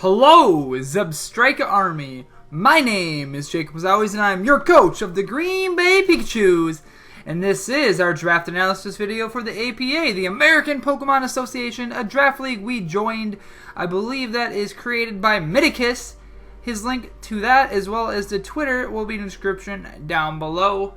Hello, Zebstrika Army. My name is JaCubAsAlways, and I'm your coach of the Green Bay PIKACHUS. And this is our draft analysis video for the APA, the American Pokemon Association, a draft league we joined. I believe that is created by PIKACHUS. His link to that, as well as the Twitter, will be in the description down below.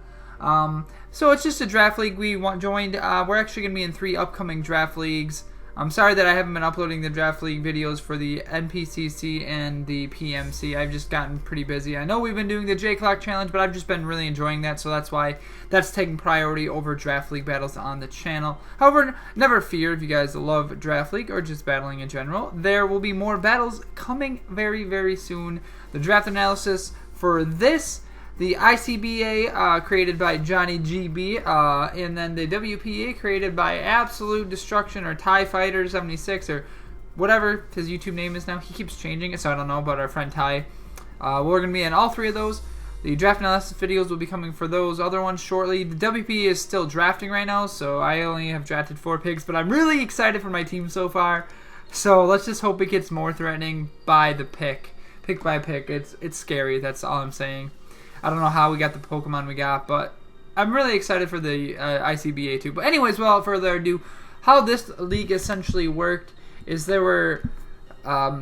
So it's just a draft league we joined. We're actually going to be in 3 upcoming draft leagues. I'm sorry that I haven't been uploading the draft league videos for the NPCC and the PMC. I've just gotten pretty busy. I know we've been doing the J-Clock challenge, but I've just been really enjoying that, so that's why that's taking priority over draft league battles on the channel. However, never fear if you guys love draft league or just battling in general. There will be more battles coming very, very soon. The draft analysis for this, the ICBA created by Johnny GB, and then the WPA created by Absolute Destruction or TIE Fighter 76 or whatever his YouTube name is now. He keeps changing it, so I don't know, but our friend Ty. We're going to be in all 3 of those. The draft analysis videos will be coming for those other ones shortly. The WPA is still drafting right now, so I only have drafted 4 picks, but I'm really excited for my team so far. So let's just hope it gets more threatening by the pick by pick. It's scary, that's all I'm saying. I don't know how we got the Pokemon we got, but I'm really excited for the ICBA too. But anyways, without further ado, how this league essentially worked is there were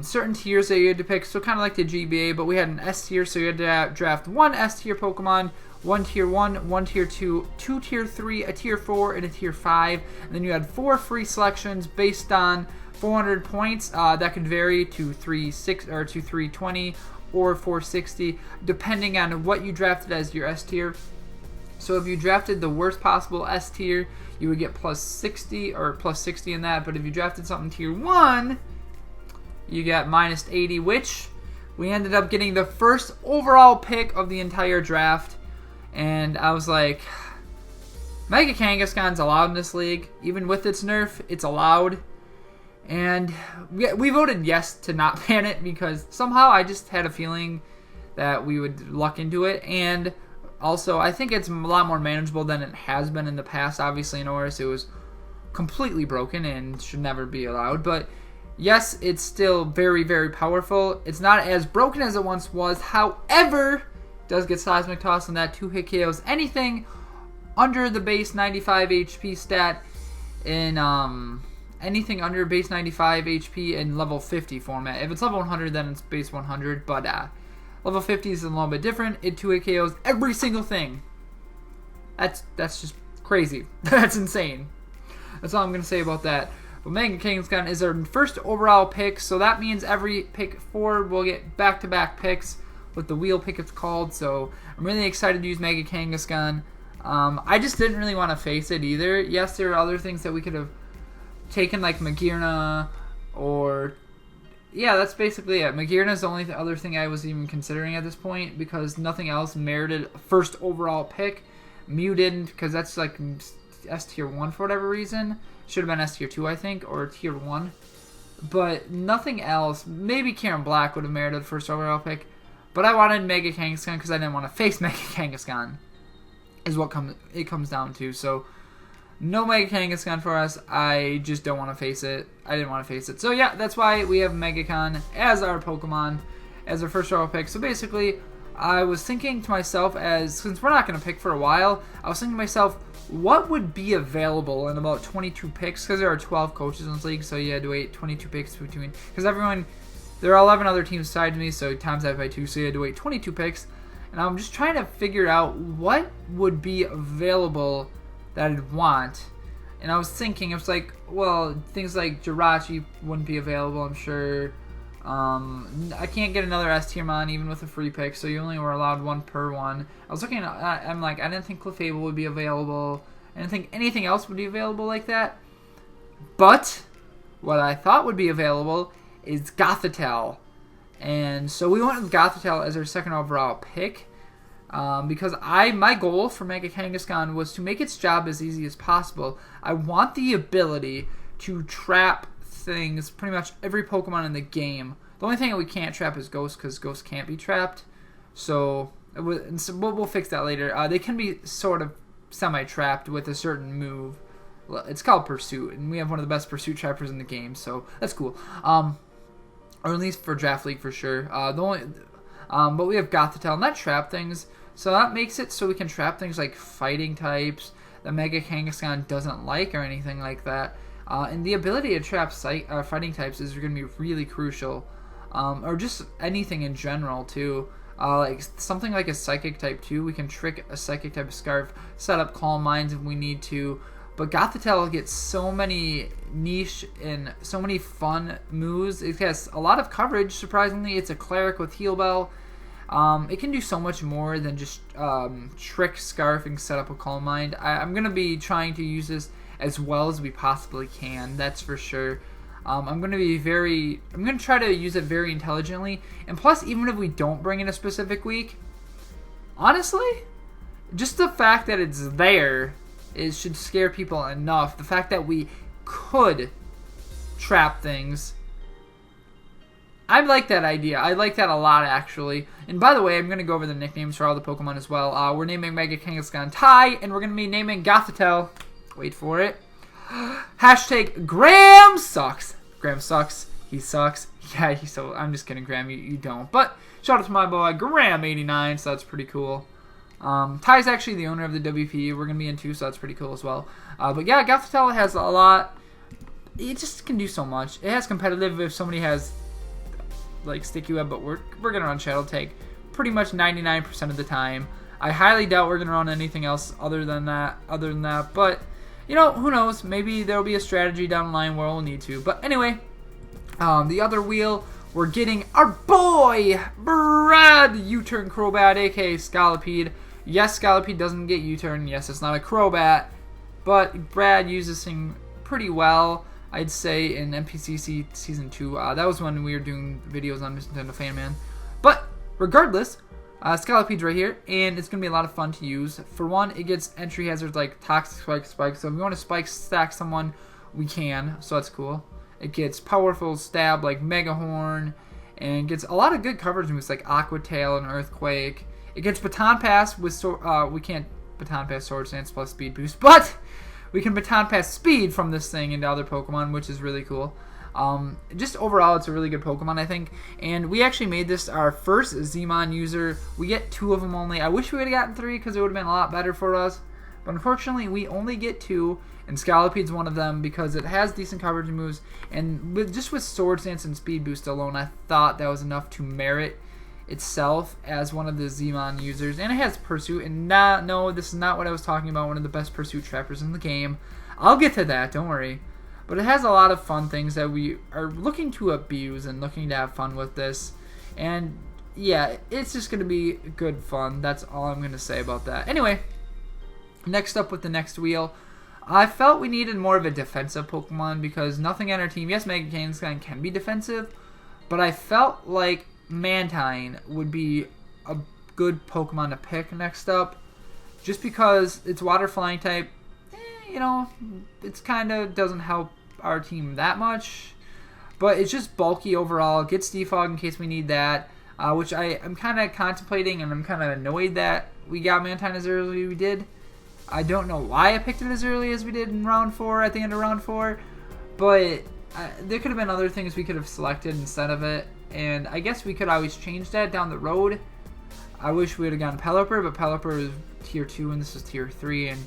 certain tiers that you had to pick, so kind of like the GBA, but we had an S tier, so you had to draft 1 S tier Pokemon, 1 tier 1, 1 tier 2, 2 tier 3, a tier 4, and a tier 5. And then you had 4 free selections based on 400 points. That could vary to 360 or to 320. Or 460, depending on what you drafted as your S tier. So if you drafted the worst possible S tier, you would get plus 60 or plus 60 in that. But if you drafted something tier 1, you got minus 80, which we ended up getting the first overall pick of the entire draft. And I was like, Mega Kangaskhan's allowed in this league. Even with its nerf, it's allowed. And we voted yes to not ban it because somehow I just had a feeling that we would luck into it. And also, I think it's a lot more manageable than it has been in the past. Obviously, in ORS, it was completely broken and should never be allowed. But yes, it's still very, very powerful. It's not as broken as it once was. However, it does get Seismic Toss, and that 2-hit KOs anything under the base 95 HP stat in anything under base 95 HP in level 50 format. If it's level 100, then it's base 100, but level 50 is a little bit different. It 2-hit KOs every single thing. That's just crazy. That's insane. That's all I'm going to say about that. But Mega Kangaskhan is our first overall pick, so that means every pick forward will get back-to-back picks with the wheel pick it's called, so I'm really excited to use Mega Kangaskhan. I just didn't really want to face it either. Yes, there are other things that we could have taken, like Magearna, or yeah, that's basically it. Magearna is the only other thing I was even considering at this point because nothing else merited first overall pick. Mew didn't, because that's like S tier 1 for whatever reason. Should have been S tier 2, I think, or tier 1. But nothing else. Maybe Karen Black would have merited first overall pick, but I wanted Mega Kangaskhan because I didn't want to face Mega Kangaskhan, is what it comes down to. So no Mega Kangaskhan for us. I just don't want to face it. I didn't want to face it. So yeah, that's why we have Megacon as our Pokemon, as our first overall pick. So basically, I was thinking to myself, since we're not going to pick for a while, I was thinking to myself, what would be available in about 22 picks? Because there are 12 coaches in this league, so you had to wait 22 picks between. Because there are 11 other teams besides me, so times that by 2, so you had to wait 22 picks. And I'm just trying to figure out what would be available that I'd want. And I was thinking, it was like, well, things like Jirachi wouldn't be available, I'm sure. I can't get another S tier mon even with a free pick, so you only were allowed 1 per one. I was looking at, I'm like, I didn't think Clefable would be available. I didn't think anything else would be available like that. But what I thought would be available is Gothitelle. And so we went with Gothitelle as our second overall pick. Because my goal for Mega Kangaskhan was to make its job as easy as possible. I want the ability to trap things, pretty much every Pokemon in the game. The only thing that we can't trap is Ghost, because Ghost can't be trapped. So we'll fix that later. They can be sort of semi-trapped with a certain move. It's called Pursuit, and we have one of the best Pursuit trappers in the game, so that's cool. or at least for Draft League for sure. But we have Gothitelle, and that trap things, so that makes it so we can trap things like fighting types that Mega Kangaskhan doesn't like or anything like that. And the ability to trap fighting types is going to be really crucial, or just anything in general too. Like something like a Psychic type too, we can trick a Psychic type of Scarf, set up Calm Minds if we need to. But Gothitelle gets so many niche and so many fun moves. It has a lot of coverage, surprisingly. It's a Cleric with Heal Bell. It can do so much more than just trick Scarf and set up a Calm Mind. I'm going to be trying to use this as well as we possibly can, that's for sure. I'm going to try to use it very intelligently. And plus, even if we don't bring in a specific week, honestly, just the fact that it's there, it should scare people enough. The fact that we could trap things, I like that idea. I like that a lot, actually. And by the way, I'm going to go over the nicknames for all the Pokemon as well. We're naming Mega Kangaskhan Ty, and we're going to be naming Gothitelle, wait for it, hashtag Graham sucks. Graham sucks. He sucks. Yeah, I'm just kidding, Graham. You don't. But shout out to my boy Graham89, so that's pretty cool. Ty's actually the owner of the WP. We're going to be in too, so that's pretty cool as well. But yeah, Gothitelle has a lot. It just can do so much. It has competitive if somebody has like Sticky Web, but we're going to run Shadow Tag pretty much 99% of the time. I highly doubt we're going to run anything else other than that. But, you know, who knows? Maybe there'll be a strategy down the line where we'll need to. But anyway, the other wheel, we're getting our boy, Brad U-Turn Crobat, aka Scolipede. Yes, Scolipede doesn't get U-Turn. Yes, it's not a Crobat. But Brad uses this thing pretty well, I'd say, in NPCC Season 2. That was when we were doing videos on Mr. Nintendo Fan Man. But, regardless, Scalipede's right here, and it's going to be a lot of fun to use. For one, it gets entry hazards like Toxic Spike, so if we want to Spike Stack someone, we can, so that's cool. It gets powerful stab like Mega Horn, and gets a lot of good coverage moves like Aqua Tail and Earthquake. It gets Baton Pass with, we can't Baton Pass Sword Stance plus Speed Boost, but we can Baton Pass Speed from this thing into other Pokemon, which is really cool. Just overall, it's a really good Pokemon, I think. And we actually made this our first Zmon user. We get 2 of them only. I wish we would have gotten 3 because it would have been a lot better for us. But unfortunately, we only get 2, and Scalipede's one of them because it has decent coverage moves. And just with Sword Stance and Speed Boost alone, I thought that was enough to merit itself as one of the Zmon users. And it has Pursuit, and no, this is not what I was talking about, one of the best Pursuit trappers in the game. I'll get to that, don't worry. But it has a lot of fun things that we are looking to abuse and looking to have fun with this. And yeah, it's just going to be good fun. That's all I'm going to say about that. Anyway, next up with the next wheel, I felt we needed more of a defensive Pokemon because nothing on our team, yes, Mega Kangaskhan can be defensive, but I felt like Mantine would be a good Pokemon to pick next up just because it's Water Flying type. You know, it's kind of doesn't help our team that much, but it's just bulky overall. It gets Defog in case we need that, which I'm kind of contemplating, and I'm kind of annoyed that we got Mantine as early as we did. I don't know why I picked it as early as we did in round 4, at the end of round 4, but there could have been other things we could have selected instead of it, and I guess we could always change that down the road. I wish we would have gotten Pelipper, but Pelipper is tier 2 and this is tier 3, and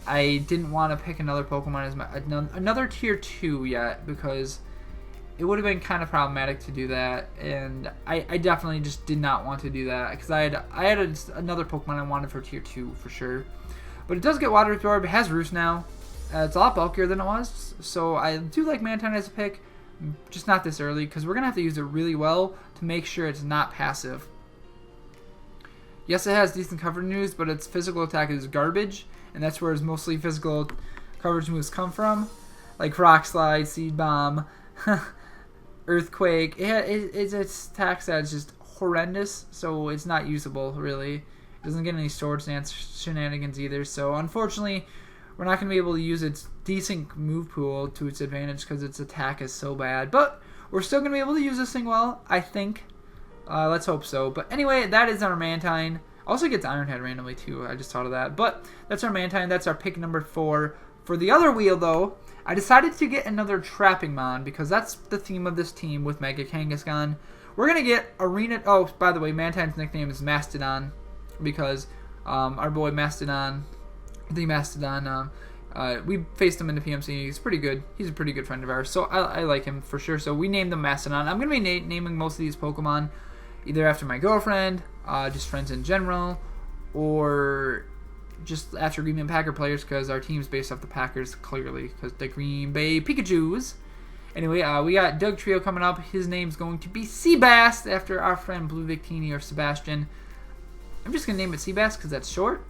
I didn't want to pick another Pokemon as another tier 2 yet because it would have been kind of problematic to do that, and I definitely just did not want to do that because I had another Pokemon I wanted for tier 2 for sure. But it does get Water Absorb. It has Roost now. It's a lot bulkier than it was, so I do like Mantine as a pick, just not this early because we're gonna have to use it really well to make sure it's not passive. Yes, it has decent coverage moves, but its physical attack is garbage, and that's where its mostly physical coverage moves come from, like Rock Slide, Seed Bomb, Earthquake. Its attack stat is just horrendous, so it's not usable, really. It doesn't get any Sword Stance shenanigans either, so unfortunately, we're not going to be able to use its decent move pool to its advantage because its attack is so bad. But we're still going to be able to use this thing well, I think. Let's hope so. But anyway, that is our Mantine. Also gets Iron Head randomly too. I just thought of that. But that's our Mantine. That's our pick number 4. For the other wheel, though, I decided to get another trapping mon because that's the theme of this team with Mega Kangaskhan. We're going to get Arena... Oh, by the way, Mantine's nickname is Mastodon because our boy Mastodon, the Mastodon, we faced him in the PMC. He's pretty good. He's a pretty good friend of ours, so I like him for sure. So we named him Mastodon. I'm going to be naming most of these Pokemon either after my girlfriend, just friends in general, or just after Green Bay Packer players because our team's based off the Packers, clearly, because the Green Bay Pikachus. Anyway, we got Doug Trio coming up. His name's going to be Seabass after our friend Blue Victini or Sebastian. I'm just going to name it Seabass because that's short.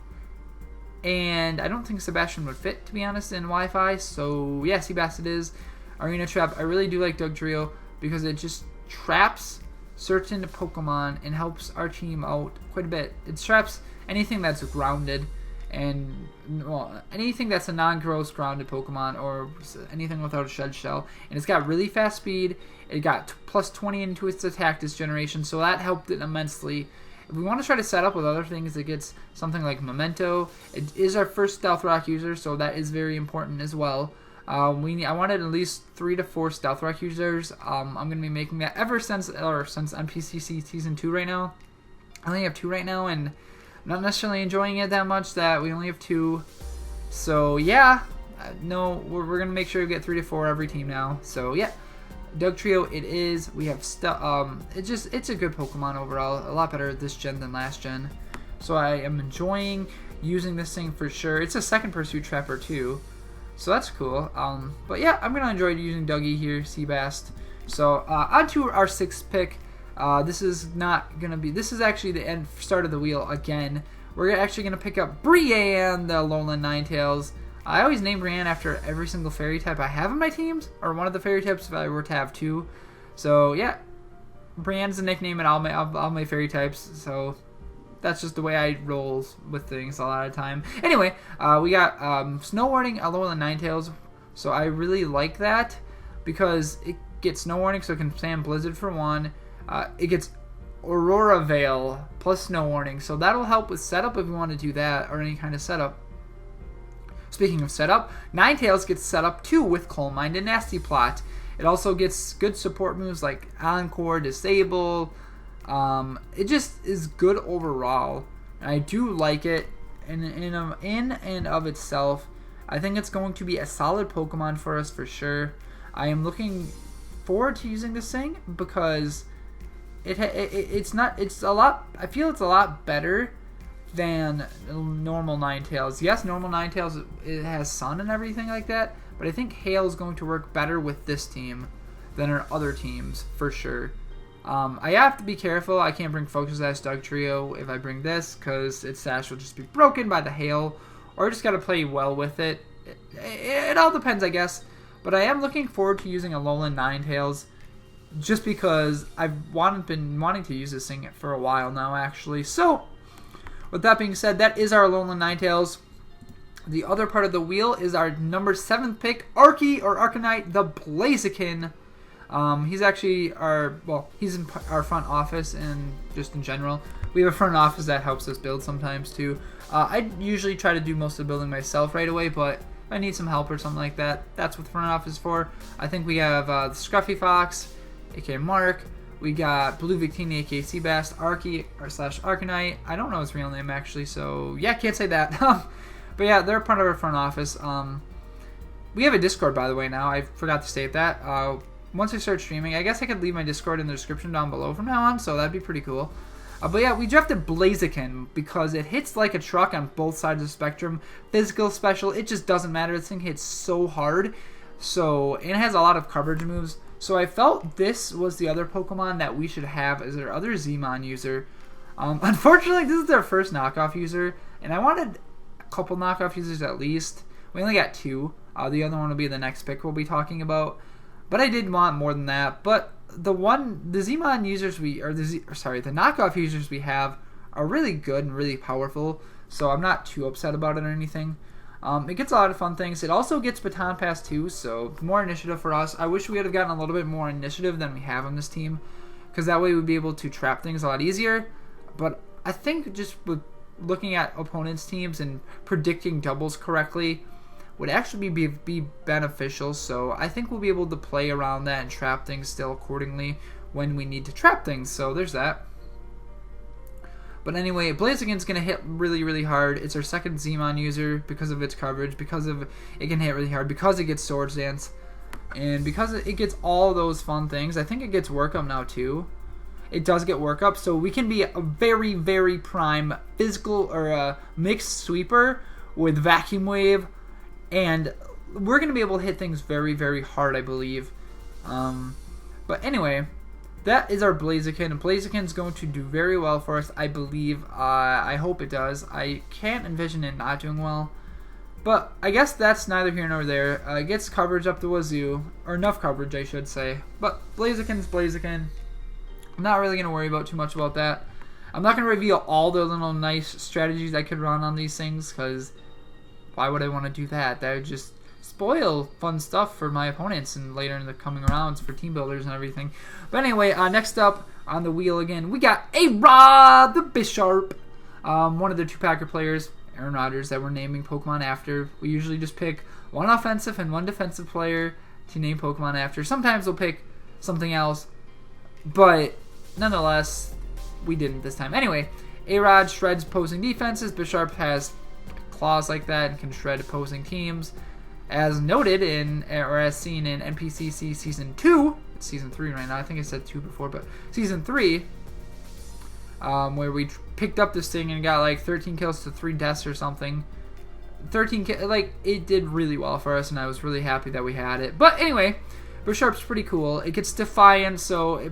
And I don't think Sebastian would fit, to be honest, in Wi-Fi. So, yeah, Seabass it is. Arena Trap. I really do like Doug Trio because it just traps certain Pokemon and helps our team out quite a bit. It traps anything that's grounded and, well, anything that's a non-gross grounded Pokemon or anything without a shed shell. And it's got really fast speed. It got plus 20 into its attack this generation, so that helped it immensely. If we want to try to set up with other things, it gets something like Memento. It is our first Stealth Rock user, so that is very important as well. I wanted at least 3 to 4 Stealth Rock users. I'm going to be making that ever since NPCC Season 2 right now. I only have 2 right now, and not necessarily enjoying it that much that we only have 2. So, yeah. No, we're going to make sure we get 3 to 4 every team now. So, yeah. Doug Trio, it is. We have it's a good Pokemon overall. A lot better this gen than last gen. So I am enjoying using this thing for sure. It's a second Pursuit Trapper too, so that's cool. But yeah, I'm gonna enjoy using Dougie here, Seabass. So on to our 6th pick. This is actually the start of the wheel again. We're actually gonna pick up Brienne, the Alolan Ninetales. I always name Brienne after every single fairy type I have in my teams, or one of the fairy types if I were to have 2. So yeah, Brienne's a nickname in all my fairy types, so that's just the way I roll with things a lot of the time. Anyway, we got Snow Warning, Alolan Ninetales, so I really like that because it gets Snow Warning, so it can stand Blizzard for 1. It gets Aurora Veil plus Snow Warning, so that'll help with setup if you want to do that, or any kind of setup. Speaking of setup, Ninetales gets set up too with Coal Mine and Nasty Plot. It also gets good support moves like Encore, Disable. It just is good overall. And I do like it in and of itself. I think it's going to be a solid Pokemon for us for sure. I am looking forward to using this thing because I feel it's a lot better than normal Ninetales. Yes, normal Ninetales, it has Sun and everything like that, but I think Hail is going to work better with this team than our other teams, for sure. I have to be careful. I can't bring Focus Sash Doug Trio if I bring this, because its Sash will just be broken by the Hail, or I just got to play well with it. It all depends, I guess, but I am looking forward to using Alolan Ninetales, just because I've been wanting to use this thing for a while now, actually. So, with that being said, that is our Alolan Ninetales. The other part of the wheel is our number 7th pick, Archie or Arcanite, the Blaziken. He's actually he's in our front office and just in general. We have a front office that helps us build sometimes too. I usually try to do most of the building myself right away, but if I need some help or something like that, that's what the front office is for. I think we have the Scruffy Fox, aka Mark. We got Blue Victini, aka Seabass, Archie / Arcanite. I don't know his real name actually, so yeah, can't say that. But yeah, they're part of our front office. We have a Discord, by the way, now. I forgot to state that. Once I start streaming, I guess I could leave my Discord in the description down below from now on, so that'd be pretty cool. But yeah, we drafted Blaziken because it hits like a truck on both sides of the spectrum. Physical, special, it just doesn't matter. This thing hits so hard. So, and it has a lot of coverage moves. So I felt this was the other Pokemon that we should have as our other Zmon user. Unfortunately, this is their first knockoff user, and I wanted a couple knockoff users at least. We only got 2. The other one will be the next pick we'll be talking about. But I did want more than that. But the Zmon users the knockoff users we have are really good and really powerful. So I'm not too upset about it or anything. It gets a lot of fun things. It also gets Baton Pass too, so more initiative for us. I wish we would have gotten a little bit more initiative than we have on this team, because that way we'd be able to trap things a lot easier. But I think just with looking at opponents' teams and predicting doubles correctly, would actually be beneficial. So I think we'll be able to play around that and trap things still accordingly when we need to trap things. So there's that. But anyway, Blaziken's going to hit really, really hard. It's our second Zmon user because of its coverage, because of it can hit really hard, because it gets Swords Dance, and because it gets all those fun things. I think it gets Work Up now too. It does get Work Up, so we can be a very, very prime physical or a mixed sweeper with Vacuum Wave, and we're going to be able to hit things very, very hard, I believe. But anyway, that is our Blaziken, and Blaziken's going to do very well for us, I believe. I hope it does. I can't envision it not doing well. But I guess that's neither here nor there. It gets coverage up the wazoo, or enough coverage, I should say. But Blaziken's Blaziken. I'm not really going to worry about too much about that. I'm not going to reveal all the little nice strategies I could run on these things, because why would I want to do that? That would just spoil fun stuff for my opponents and later in the coming rounds for team builders and everything. But anyway, next up on the wheel again, we got A-Rod the Bisharp, one of the 2-packer players, Aaron Rodgers, that we're naming Pokemon after. We usually just pick one offensive and one defensive player to name Pokemon after. Sometimes we'll pick something else, but nonetheless, we didn't this time. Anyway, A-Rod shreds opposing defenses. Bisharp has claws like that and can shred opposing teams. As noted in, or as seen in NPCC Season 2, it's Season 3 right now, I think I said 2 before, but Season 3, where we picked up this thing and got like 13 kills to 3 deaths or something. 13 kills, like, it did really well for us, and I was really happy that we had it. But anyway, Bisharp's pretty cool. It gets Defiant, so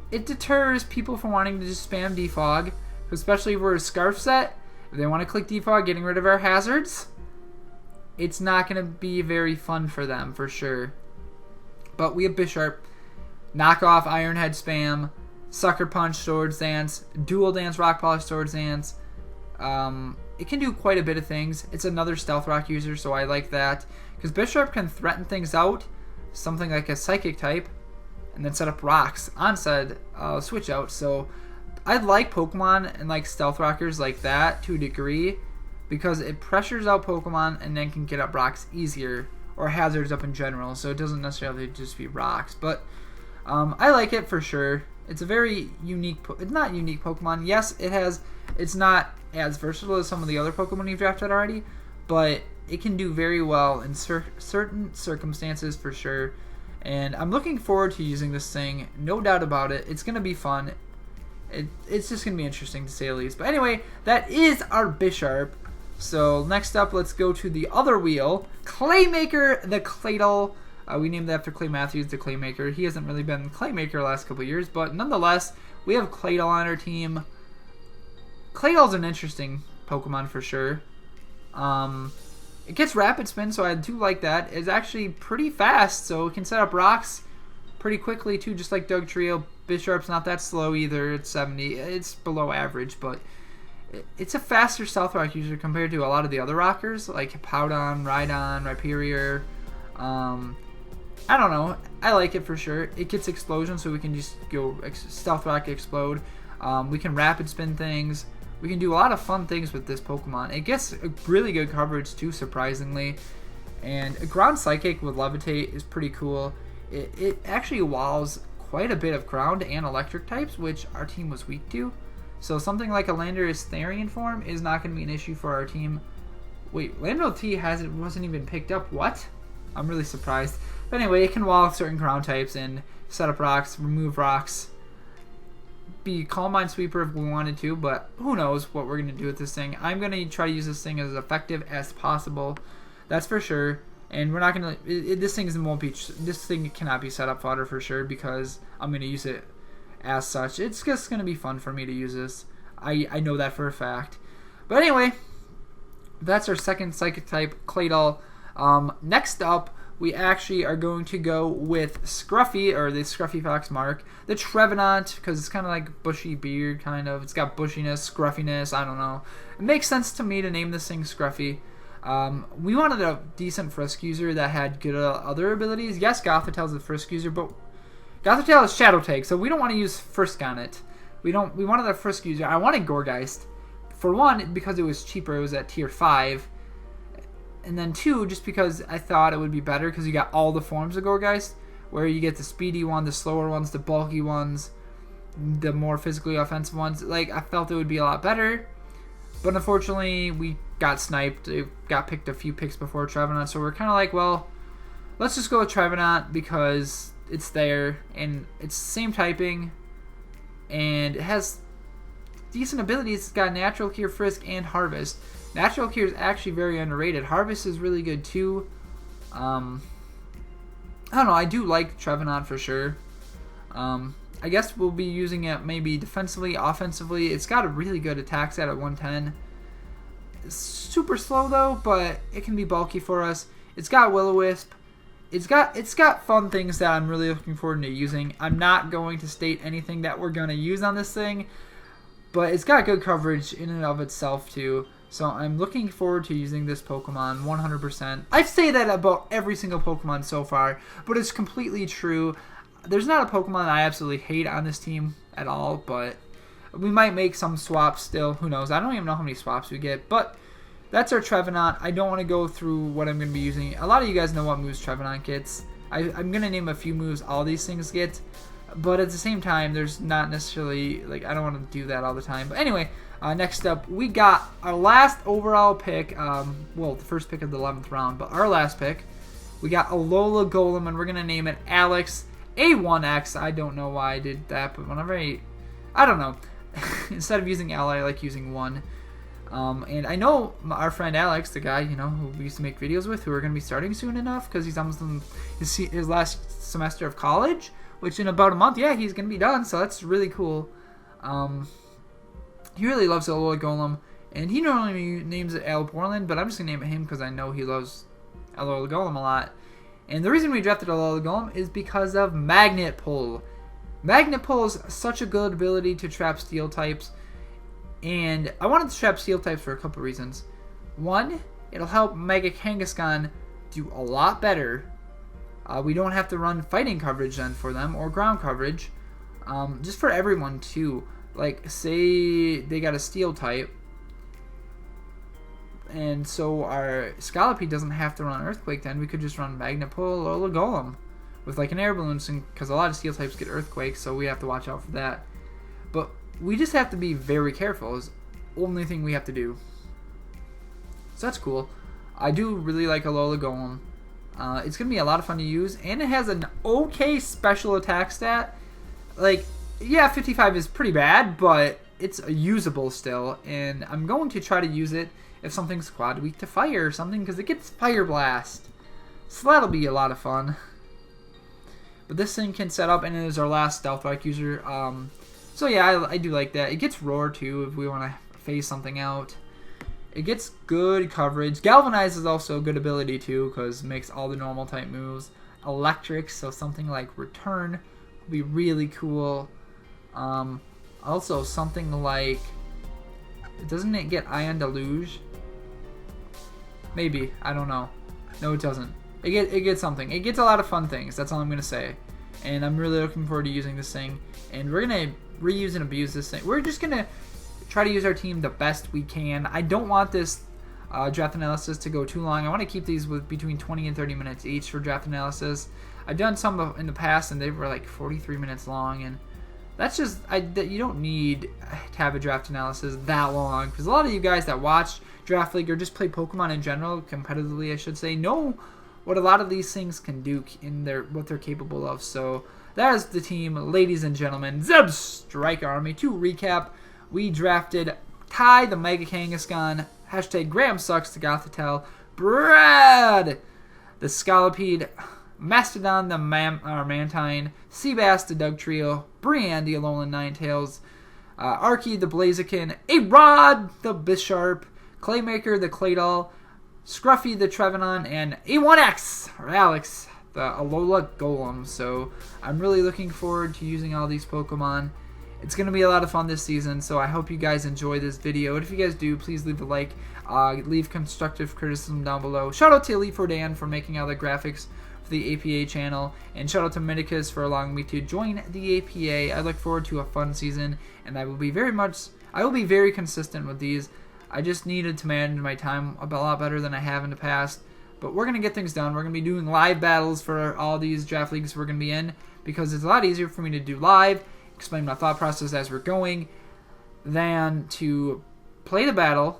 it deters people from wanting to just spam defog, especially if we're a Scarf set. If they want to click defog, getting rid of our hazards, it's not going to be very fun for them, for sure. But we have Bisharp, knock off Iron Head spam, Sucker Punch, Swords Dance, Dual Dance, Rock Polish, Swords Dance. It can do quite a bit of things. It's another Stealth Rock user, so I like that. Because Bisharp can threaten things out, something like a Psychic type, and then set up rocks on said switch out. So I like Pokemon and like Stealth Rockers like that to a degree, because it pressures out Pokemon and then can get up rocks easier, or hazards up in general, so it doesn't necessarily just be rocks. But I like it for sure. It's a very unique, it's not unique Pokemon. Yes, it's not as versatile as some of the other Pokemon you've drafted already, but it can do very well in certain circumstances for sure. And I'm looking forward to using this thing, no doubt about it. It's going to be fun. It's just going to be interesting to say the least. But anyway, that is our Bisharp. So next up, let's go to the other wheel, Claymaker the Claydol. We named that after Clay Matthews, the Claymaker. He hasn't really been Claymaker the last couple of years, but nonetheless, we have Claydol on our team. Claydol's an interesting Pokemon for sure. It gets Rapid Spin, so I do like that. It's actually pretty fast, so it can set up rocks pretty quickly too, just like Dugtrio. Bisharp's not that slow either. It's 70. It's below average, but it's a faster Stealth Rock user compared to a lot of the other rockers, like Powdon, Rhydon, Rhyperior. I don't know. I like it for sure. It gets Explosion, so we can just go Stealth Rock Explode. We can Rapid Spin things. We can do a lot of fun things with this Pokemon. It gets a really good coverage too, surprisingly. And a Ground Psychic with Levitate is pretty cool. It actually walls quite a bit of Ground and Electric types, which our team was weak to. So something like a Landorus Therian form is not going to be an issue for our team. Wait, Lando T wasn't even picked up? What? I'm really surprised. But anyway, it can wall certain Ground types and set up rocks, remove rocks. Be Calm Mind Sweeper if we wanted to, but who knows what we're going to do with this thing. I'm going to try to use this thing as effective as possible. That's for sure. And we're not going to... This thing cannot be set up fodder for sure, because I'm going to use it as such. It's just going to be fun for me to use this. I know that for a fact. But anyway, that's our second Psychic type, Claydol. Next up, we actually are going to go with Scruffy, or the Scruffy Fox Mark, the Trevenant, because it's kind of like bushy beard, kind of. It's got bushiness, scruffiness, I don't know. It makes sense to me to name this thing Scruffy. We wanted a decent Frisk user that had good other abilities. Yes, Gothitel's a Frisk user, but Gothitelle is Shadow Take, so we don't want to use Frisk on it. We wanted a Frisk user. I wanted Gourgeist. For one, because it was cheaper, it was at tier 5. And then 2, just because I thought it would be better because you got all the forms of Gourgeist, where you get the speedy one, the slower ones, the bulky ones, the more physically offensive ones. Like, I felt it would be a lot better. But unfortunately, we got sniped. It got picked a few picks before Trevenant, so we're kind of like, well, let's just go with Trevenant because it's there, and it's the same typing, and it has decent abilities. It's got Natural Cure, Frisk, and Harvest. Natural Cure is actually very underrated. Harvest is really good too. I don't know. I do like Trevenant for sure. I guess we'll be using it maybe defensively, offensively. It's got a really good attack stat at 110. It's super slow though, but it can be bulky for us. It's got Will-O-Wisp. It's got fun things that I'm really looking forward to using. I'm not going to state anything that we're going to use on this thing, but it's got good coverage in and of itself too. So I'm looking forward to using this Pokemon 100%. I say that about every single Pokemon so far, but it's completely true. There's not a Pokemon I absolutely hate on this team at all, but we might make some swaps still. Who knows? I don't even know how many swaps we get, but that's our Trevenant. I don't want to go through what I'm going to be using. A lot of you guys know what moves Trevenant gets. I'm going to name a few moves all these things get, but at the same time, there's not necessarily, like, I don't want to do that all the time. But anyway, next up, we got our last overall pick, well, the first pick of the 11th round, but our last pick. We got Alola Golem, and we're going to name it Alex A1X. I don't know why I did that, but whenever I don't know. Instead of using L, I like using 1. And I know our friend Alex, the guy, you know, who we used to make videos with, who are going to be starting soon enough, because he's almost in his last semester of college, which in about a month, yeah, he's going to be done, so that's really cool. He really loves Alola Golem, and he normally names it Alborland, but I'm just going to name it him because I know he loves Alola Golem a lot. And the reason we drafted Alola Golem is because of Magnet Pull. Magnet Pull is such a good ability to trap Steel types, and I wanted to trap Steel types for a couple reasons. One, it'll help Mega Kangaskhan do a lot better. We don't have to run fighting coverage then for them, or ground coverage. Just for everyone too. Like, say they got a Steel type, and so our Scolipede doesn't have to run Earthquake, then we could just run Magnet Pull or Golem with like an Air Balloon, because a lot of Steel types get Earthquake, so we have to watch out for that. But we just have to be very careful is the only thing we have to do. So that's cool. I do really like Alola Golem. It's going to be a lot of fun to use, and it has an okay special attack stat. Like, yeah, 55 is pretty bad, but it's usable still, and I'm going to try to use it if something's quad weak to fire or something, because it gets Fire Blast. So that'll be a lot of fun. But this thing can set up, and it is our last Stealth Rock user. So yeah, I do like that. It gets Roar too if we want to phase something out. It gets good coverage. Galvanize is also a good ability too, because it makes all the normal type moves. Electric, so something like Return would be really cool. Also something like, doesn't it get Ion Deluge? Maybe, I don't know. No, it doesn't. It gets something. It gets a lot of fun things. That's all I'm gonna say. And I'm really looking forward to using this thing. And we're gonna reuse and abuse this thing. We're just gonna try to use our team the best we can. I don't want this draft analysis to go too long. I want to keep these with between 20 and 30 minutes each for draft analysis. I've done some in the past, and they were like 43 minutes long, and that's just you don't need to have a draft analysis that long, because a lot of you guys that watch Draft League or just play Pokemon in general, competitively I should say, know what a lot of these things can do in what they're capable of. So that is the team, ladies and gentlemen. Zebstrika Army. To recap, we drafted Ty the Mega Kangaskhan, hashtag Graham Sucks the Gothitelle, Brad the Scolipede, Mastodon the Mantine, Seabass the Dugtrio, Brienne the Alolan Ninetales, Archie the Blaziken, A-Rod the Bisharp, Claymaker the Claydol, Scruffy the Trevenant, and A1X, or Alex, the Alola Golem. So I'm really looking forward to using all these Pokemon. It's going to be a lot of fun this season, so I hope you guys enjoy this video. And if you guys do, please leave a like, leave constructive criticism down below. Shout out to Elite4Dan for making all the graphics for the APA channel, and shout out to Medicus for allowing me to join the APA. I look forward to a fun season, and I will be very consistent with these. I just needed to manage my time a lot better than I have in the past. But we're going to get things done. We're going to be doing live battles for all these draft leagues we're going to be in, because it's a lot easier for me to do live, explain my thought process as we're going, than to play the battle,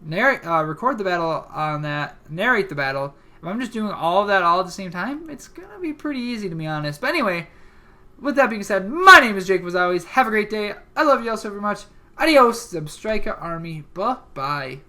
record the battle on that, narrate the battle. If I'm just doing all of that all at the same time, it's going to be pretty easy, to be honest. But anyway, with that being said, my name is JaCubAsAlways. Have a great day. I love you all so very much. Adios, Substriker Army. Bye-bye.